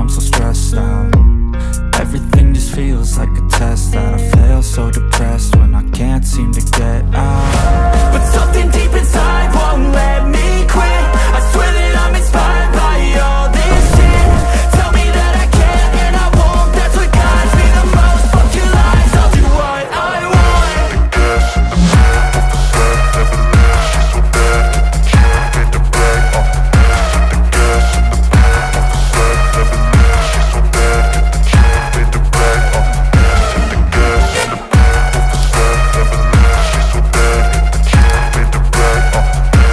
I'm so stressed out. Everything just feels like a test that I fail, so depressed when I can't seem to get out. But something deep inside won't let me quit. I swear that I'm inspired by all this shit. Tell me that I can't and I won't, that's what guides me the most. Fuck your lies, I'll do what I want. The gas in the back of the set, never leave, she's so bad that the chick made the bag. The gas in the back of the set, never leave, she's so bad that the chick made the bag. The gas in the back of the set, never leave, she's so bad that the chick made the bag. The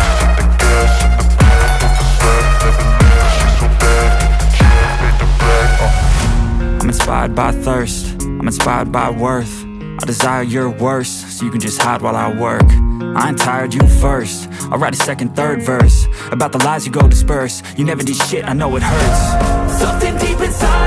gas in the back of the set, never leave, she's so bad that the chick made the bag. I'm inspired by thirst, I'm inspired by worth. I desire your worst, so you can just hide while I work. I ain't tired, you first. I'll write a second, third verse about the lies you go disperse. You never did shit, I know it hurts. Something deep inside